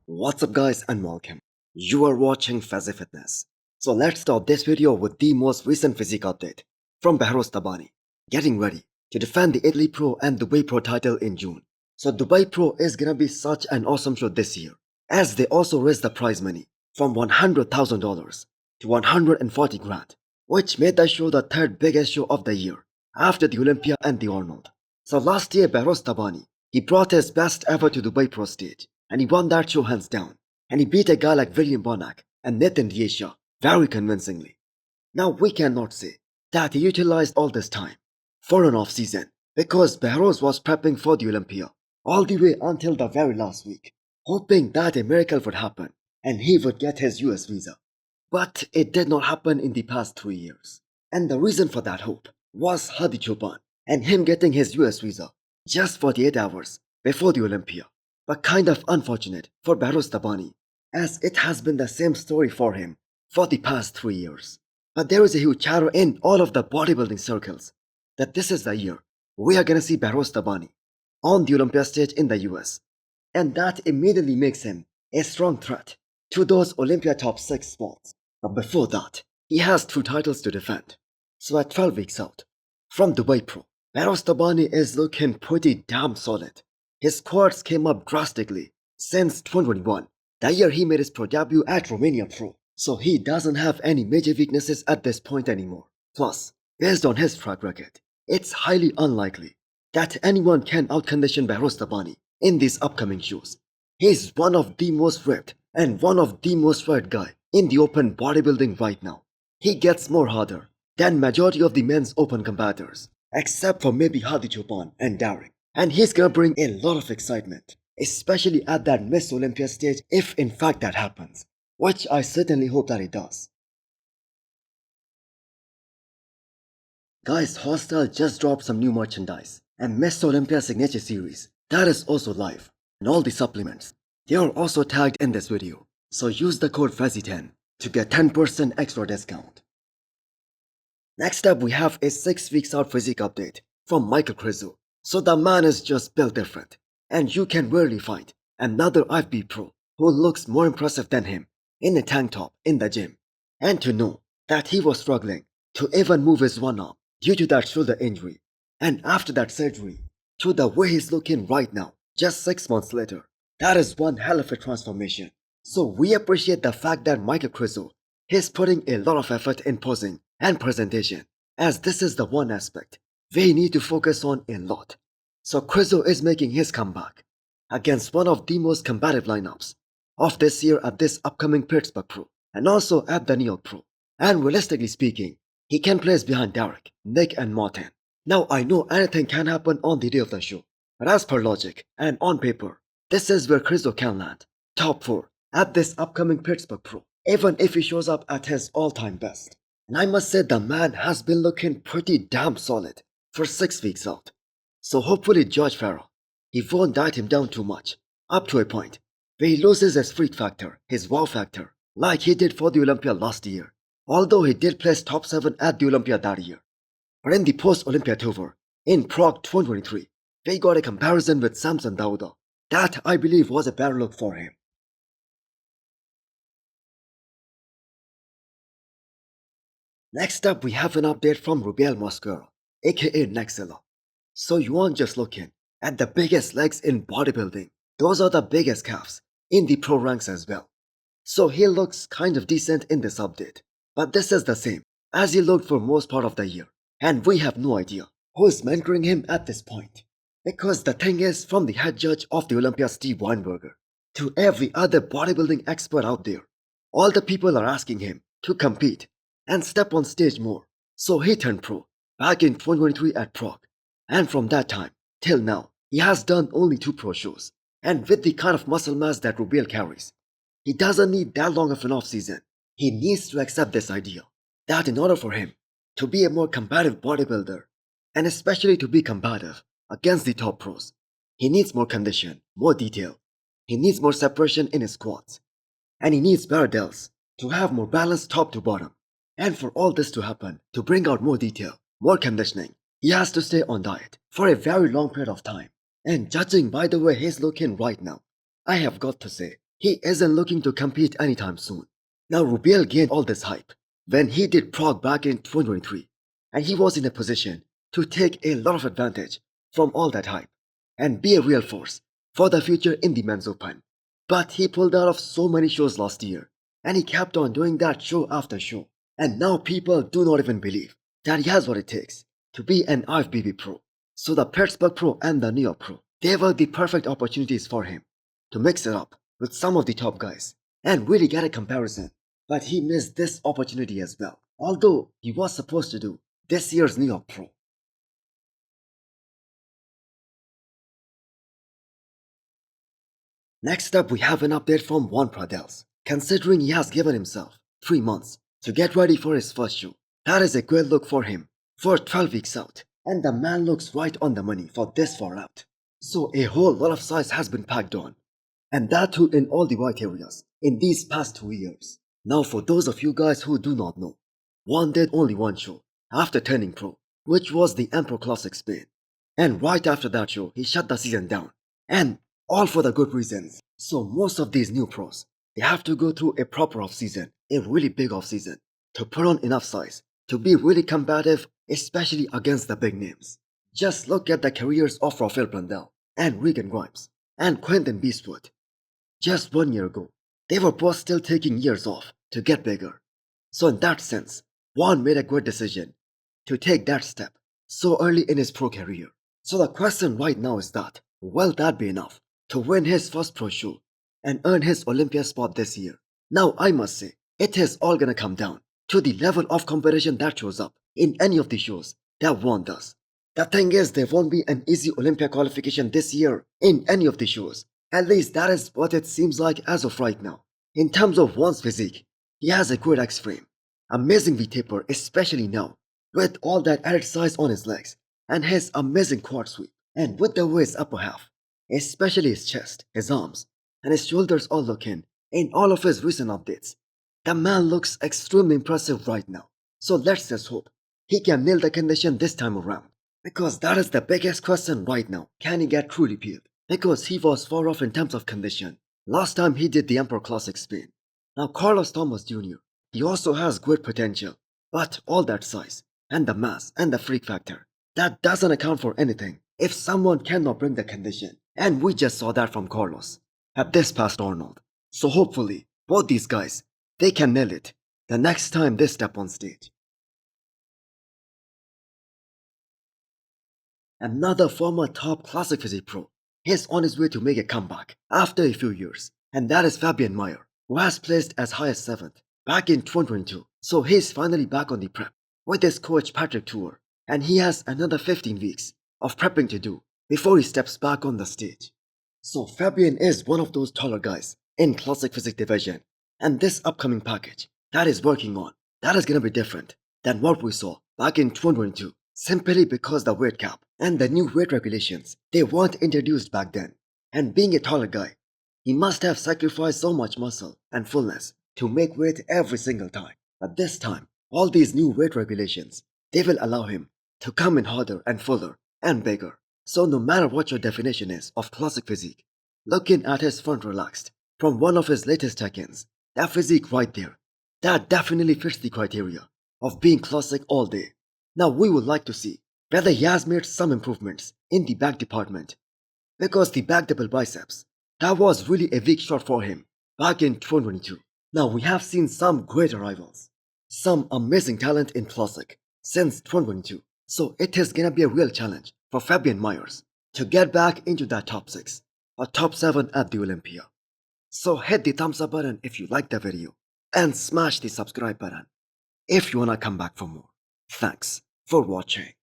What's up guys and welcome. You are watching Fazi Fitness. So let's start this video with the most recent physique update from Behrooz, getting ready to defend the Italy Pro and Dubai Pro title in June. So Dubai Pro is gonna be such an awesome show this year, as they also raised the prize money from $100,000 to 140 grand, which made the show the third biggest show of the year after the Olympia and the Arnold. So last year Behrooz, he brought his best ever to Dubai Pro stage, and he won that show hands down, and he beat a guy like William Bonac and Nathan Diesha very convincingly. Now we cannot say that he utilized all this time for an off-season, because Behrooz was prepping for the Olympia all the way until the very last week, hoping that a miracle would happen and he would get his US visa. But it did not happen in the past 3 years, and the reason for that hope was Hadi Choopan and him getting his US visa just 48 hours before the Olympia. But kind of unfortunate for Behrooz, as it has been the same story for him for the past 3 years. But there is a huge chatter in all of the bodybuilding circles that this is the year we are gonna see Behrooz on the Olympia stage in the US, and that immediately makes him a strong threat to those Olympia top 6 spots. But before that, he has 2 titles to defend. So at 12 weeks out from Dubai Pro, Behrooz is looking pretty damn solid. His squats came up drastically since 2021, the year he made his pro debut at Romania Pro. So he doesn't have any major weaknesses at this point anymore. Plus, based on his track record, it's highly unlikely that anyone can outcondition Behrooz in these upcoming shows. He's one of the most ripped and one of the most fired guy in the open bodybuilding right now. He gets more harder than majority of the men's open competitors, except for maybe Hadi Choopan and Derek. And he's gonna bring a lot of excitement, especially at that Miss Olympia stage if in fact that happens, which I certainly hope that it does. Guys, Hosstile just dropped some new merchandise, and Miss Olympia Signature Series, that is also live, and all the supplements, they are also tagged in this video. So use the code Fazi10 to get 10% extra discount. Next up we have a 6 weeks out physique update from Krizo. So the man is just built different, and you can rarely find another IFB pro who looks more impressive than him in a tank top in the gym. And to know that he was struggling to even move his one arm due to that shoulder injury, and after that surgery, to the way he's looking right now, just 6 months later, that is one hell of a transformation. So we appreciate the fact that Krizo is putting a lot of effort in posing and presentation, as this is the one aspect we need to focus on a lot. So Krizo is making his comeback against one of the most combative lineups of this year at this upcoming Pittsburgh Pro, and also at the New York Pro. And realistically speaking, he can place behind Derek, Nick and Martin. Now I know anything can happen on the day of the show, but as per logic and on paper, this is where Krizo can land top 4 at this upcoming Pittsburgh Pro, even if he shows up at his all-time best. And I must say the man has been looking pretty damn solid for 6 weeks out. So hopefully George Farrell, he won't diet him down too much, up to a point where he loses his freak factor, his wow factor, like he did for the Olympia last year, although he did place top 7 at the Olympia that year. But in the post-Olympia tour in Prague 2023, we got a comparison with Samson Dauda. That I believe was a better look for him. Next up we have an update from Rubiel Mascara, aka Nexilla. So you aren't just looking at the biggest legs in bodybuilding, those are the biggest calves in the pro ranks as well. So he looks kind of decent in this update, but this is the same as he looked for most part of the year, and we have no idea who is mentoring him at this point. Because the thing is, from the head judge of the Olympia Steve Weinberger to every other bodybuilding expert out there, all the people are asking him to compete and step on stage more. So he turned pro back in 2023 at Prague, and from that time till now, he has done only 2 pro shows. And with the kind of muscle mass that Rubiel carries, he doesn't need that long of an off-season. He needs to accept this idea that in order for him to be a more combative bodybuilder, and especially to be combative against the top pros, he needs more condition, more detail. He needs more separation in his squats, and he needs better delts to have more balance top to bottom. And for all this to happen, to bring out more detail, more conditioning, he has to stay on diet for a very long period of time. And judging by the way he's looking right now, I have got to say, he isn't looking to compete anytime soon. Now Rubiel gained all this hype when he did prog back in 2023, and he was in a position to take a lot of advantage from all that hype and be a real force for the future in the men's open. But he pulled out of so many shows last year, and he kept on doing that show after show. And now people do not even believe that he has what it takes to be an IFBB pro. So the Pittsburgh Pro and the New York Pro, they were the perfect opportunities for him to mix it up with some of the top guys and really get a comparison. But he missed this opportunity as well, although he was supposed to do this year's New York Pro. Next up, we have an update from Joan Pradells. Considering he has given himself 3 months to get ready for his first show, that is a great look for him for 12 weeks out, and the man looks right on the money for this far out. So a whole lot of size has been packed on, and that too in all the right areas in these past 2 years. Now for those of you guys who do not know, Juan did only one show after turning pro, which was the Emperor Classic Spain. And right after that show, he shut the season down, and all for the good reasons. So most of these new pros, they have to go through a proper off-season, a really big off-season, to put on enough size to be really combative, especially against the big names. Just look at the careers of Rafael Brandel and Regan Grimes and Quentin Beastwood. Just 1 year ago, they were both still taking years off to get bigger. So in that sense, Juan made a great decision to take that step so early in his pro career. So the question right now is that, will that be enough to win his first pro show and earn his Olympia spot this year? Now I must say, it is all gonna come down to the level of competition that shows up in any of the shows that Juan does. The thing is, there won't be an easy Olympia qualification this year in any of the shows. At least that is what it seems like as of right now. In terms of Juan's physique, he has a great X-frame, amazing V-taper especially now, with all that added size on his legs, and his amazing quad sweep, and with the way his upper half, especially his chest, his arms, and his shoulders all look in all of his recent updates. The man looks extremely impressive right now. So let's just hope he can nail the condition this time around. Because that is the biggest question right now. Can he get truly peeled? Because he was far off in terms of condition last time he did the Emperor Classic Spain. Now Carlos Thomas Jr., he also has great potential. But all that size, and the mass, and the freak factor, that doesn't account for anything if someone cannot bring the condition. And we just saw that from Carlos at this past Arnold. So hopefully, both these guys, they can nail it the next time they step on stage. Another former top classic physique pro is on his way to make a comeback after a few years, and that is Fabian Meyer, who has placed as high as 7th back in 2022. So he's finally back on the prep with his coach Patrick Tour, and he has another 15 weeks of prepping to do before he steps back on the stage. So Fabian is one of those taller guys in classic physique division, and this upcoming package that he's working on, that is gonna be different than what we saw back in 2022, simply because the weight cap and the new weight regulations, they weren't introduced back then. And being a taller guy, he must have sacrificed so much muscle and fullness to make weight every single time. But this time, all these new weight regulations, they will allow him to come in harder and fuller and bigger. So no matter what your definition is of classic physique, looking at his front relaxed from one of his latest check-ins, that physique right there, that definitely fits the criteria of being classic all day. Now we would like to see whether he has made some improvements in the back department, because the back double biceps, that was really a weak shot for him back in 2022. Now we have seen some great arrivals, some amazing talent in classic since 2022. So it is gonna be a real challenge for Fabian Myers to get back into that top 6 or top 7 at the Olympia. So hit the thumbs up button if you liked the video and smash the subscribe button if you wanna come back for more. Thanks for watching.